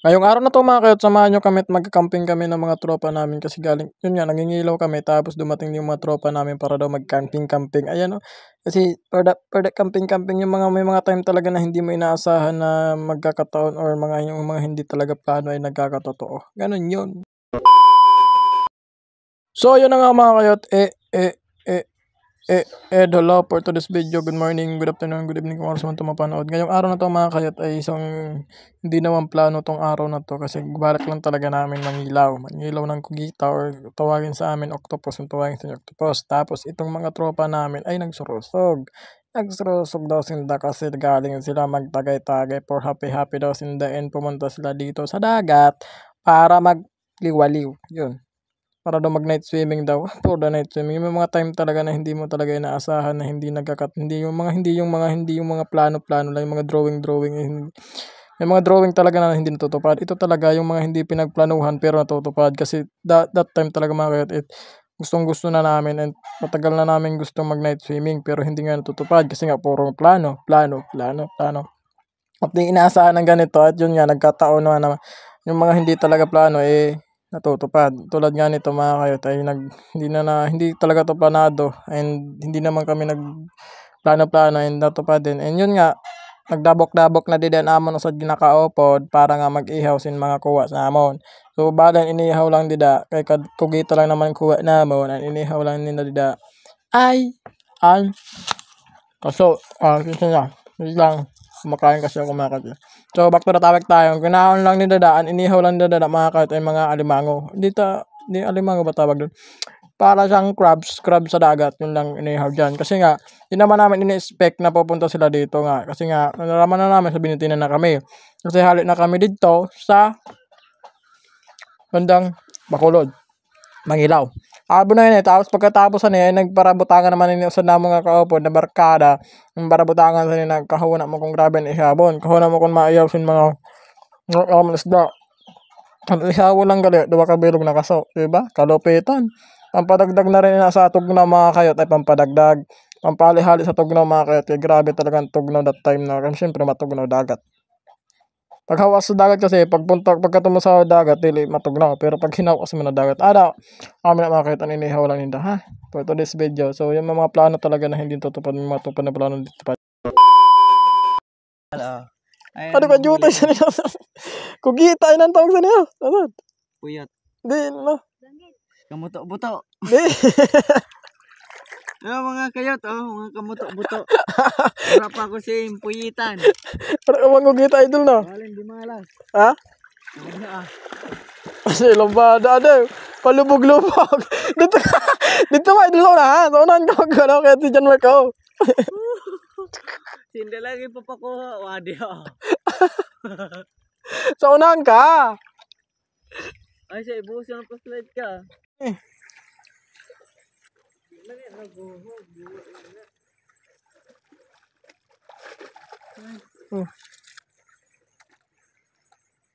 Ngayong araw na 'to mga kayo't samahan niyo kami at magka-camping kami ng mga tropa namin kasi galing yun nga nangingilaw kami tapos dumating yung mga tropa namin para daw mag-camping-camping. Ayan, oh, kasi for the camping-camping yung may mga time talaga na hindi mo inaasahan na magkakataon or yung mga hindi talaga plano ay nagkakatotoo. Ganun yun. So yun na nga mga kayo't hello for today's video. Good morning, good afternoon, good evening kung oras man ito mapanood. Ngayong araw na to mga kayat ay isang hindi naman plano tong araw na to kasi balak lang talaga namin mangilaw ng kugita or tawagin sa amin octopus, yung tawagin sa inyo octopus. Tapos itong mga tropa namin ay nagsurusog daw sila kasi galing sila magtagay-tagay for happy daw sinda and pumunta sila dito sa dagat para magliwaliw. Yun, para daw mag-night swimming daw. For the night swimming. Yung mga time talaga na hindi mo talaga inaasahan na hindi yung mga plano-plano lang, yung mga drawing. May mga drawing talaga na hindi natutupad. Ito talaga yung mga hindi pinagplanuhan pero natutupad kasi that time talaga mga kayat gustong-gusto na namin and matagal na namin gustong mag-night swimming pero hindi nga natutupad kasi nga puro plano. At di inaasahan ng ganito at yun nga nagkataon na yung mga hindi talaga plano natutupad. Tulad nga nito mga kayot ay hindi talaga to planado and hindi naman kami plano and natupad din. And yun nga, nagdabok-dabok na din amon sa ginakaopod para nga mag-ihaw sin mga kuha sa amon. So balan inihaw lang dida kay kugita lang naman kuha namon ang inihaw lang nila dida ay kaso kasi nga lang kumakain kasi ako mga kayot. So back to the topic tayo. Ginaon lang ni dadaan, inihaw lang ni dada mga kahit ay mga alimango. Hindi alimango ba tawag doon? Para siyang crabs sa dagat. Yun lang inihaw dyan. Kasi nga, hindi naman namin ini-expect na pupunta sila dito nga. Kasi nga, nalaman na namin sa binitinan na kami. Kasi halit na kami dito sa bandang Bacolod, Mangilaw. Abo na yun tapos pagkatapos nagparabutangan naman sa namo nga kaupod na barkada. Yung parabutangan sa nagkahuna mo kung grabe na ihabon. Kahuna mo kung maiyaw sin mga isda. Ang ihabon lang gali, duwa ka bilog na kaso. Diba? Kalupitan. Pampadagdag na rin na sa tugnaw mga kayot ay pampadagdag. Pampalihali sa tugnaw mga kayot. Grabe talagang tugnaw that time na. Kasi syempre matugnaw dagat. Paghawas sa dagat kasi pagkatumo sa dagat dili matugnaw pero pag hinaw kasi man dagat amin na makita inihaw lang ninda ha for today's video. So yung mga plano talaga na hindi tutupad yung mga tupad na plano dito pa. Ano ka jutay sa niyo? Kugita nang tawag sa niyo. Ano? Puyat. Di no. Kamuto-buto. Di. Mga kayot, mga kamuto-buto. Wala pa ako sa puyitan. Para ka mangugita idol no? Walang di malas. Ha? Kasi lombada daw. Palubog-lubog. Dito ba idol na ha? Unahan ka magkano kaya si John Mark ako. Hindi lagi papakuha. Wadi So unahan ka. Ay sa ibuhos yung pa-slide ka.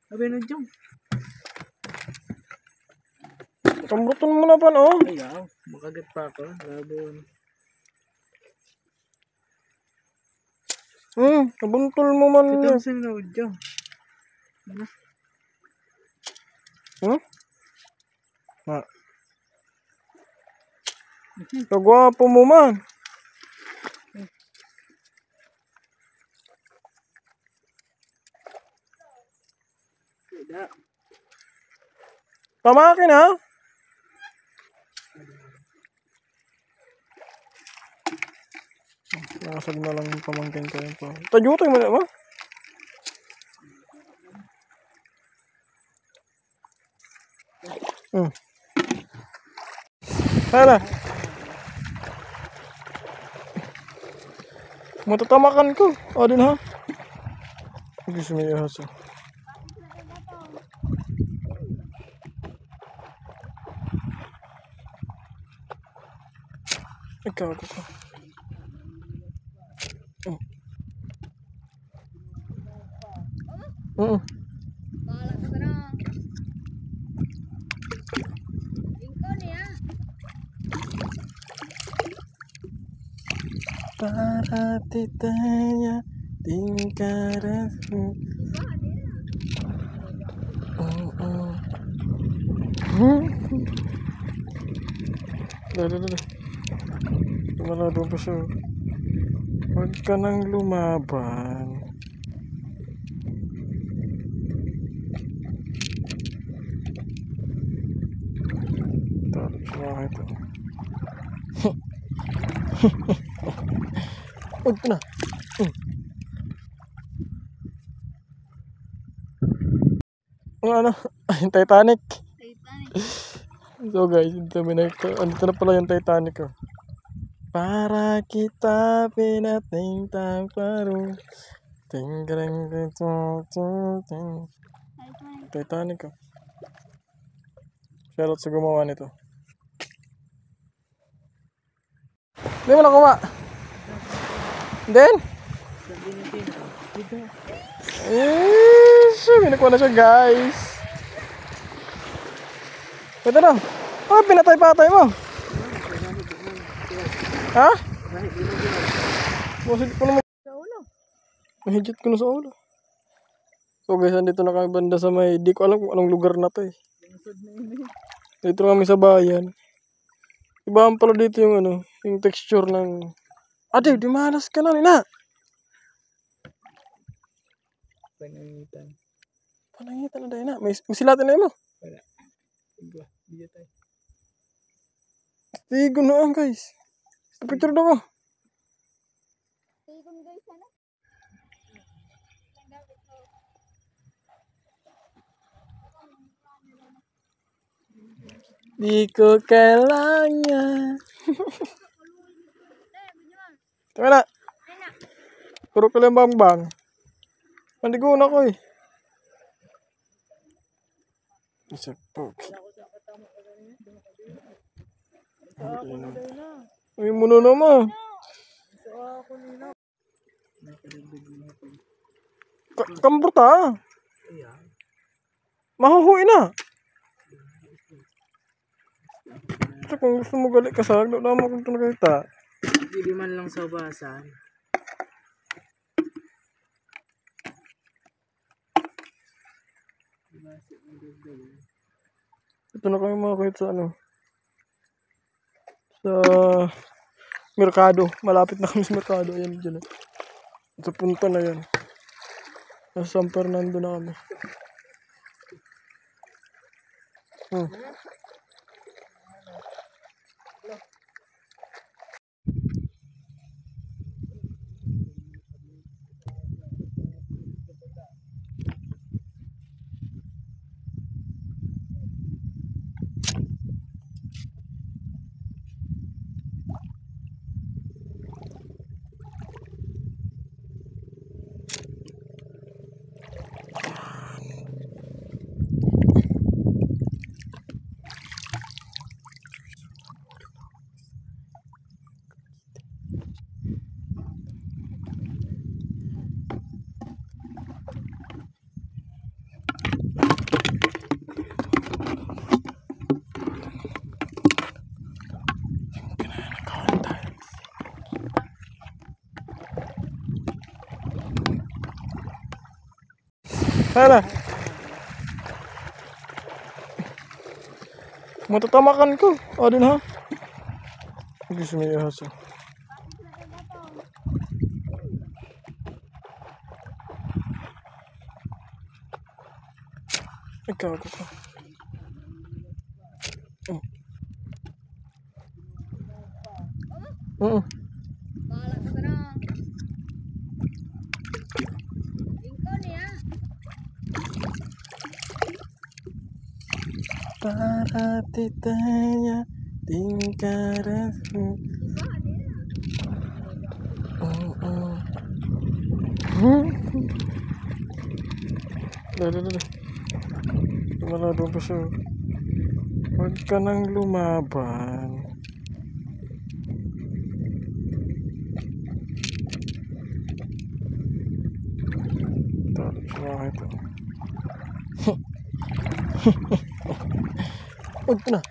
Sabi na dyan. Kambuton mo na pa no? Ayaw, makagat pa ako. Labon. Kabuntol mo man. Ito sa nanood dyan. Ha? Kagwapo mo man. Pamakin ha? Nakasag na lang yung pamangkin ko yun po. Tajutay mo na ba? Hala. Matatamakan ko. O din ha? Gusto mo yung hasa. Ikaw ako ka. Bahala ka na. Ikaw niya. Para titanya tingkaran. Dali. Lumalado pa siya. Huwag ka nang lumaban. Tapos mga ito. Huwag ka na. Ano? Yung Titanic. So guys, andito na pala yung Titanic. Oh. Para kita pinating paro. Titanic. Oh. Shoutout sa gumawa nito. Hindi mo nakuha. Then? Nakuha na siya guys. Ito na. Oh, pinatay-patay mo. Ha? Masid ko naman sa ulo. Mahigit ko na sa ulo. So guys, andito na kami banda sa may, di ko alam kung anong lugar na to eh. Dito kami sa bayan. Ibahan pala dito yung ano, yung texture ng... Ate, di malas ka na nina. Panangitan na dahil na. May silatin na mo. Wala. Biya tayo. Stigo noon guys. Sa picture daw ko. Tigong guys, ano? Di ko kailangan. Tama na. Puro ka lang bang. Mandigo na ko eh. Isa po. Uy, muna naman. Kamburta. Mahuhui na. So, kung gusto mo galit ka sa agdo naman kung ito nakita. Hindi man lang sa basan. Ito na kami mga kahit sa ano. Sa merkado. Malapit na kami sa merkado. Ayan dyan. Sa punta na yan. Sa San Fernando na kami. Sana. Matatamakan ko. O din ha. Gusto mo yung haso. Ikaw ako ko. Bahala ka na. Ikaw niya. Para titanya tingkaran. Dali. Lumalado pa siya. Huwag ka nang lumaban. Tapos mga ito. Huwag ka na.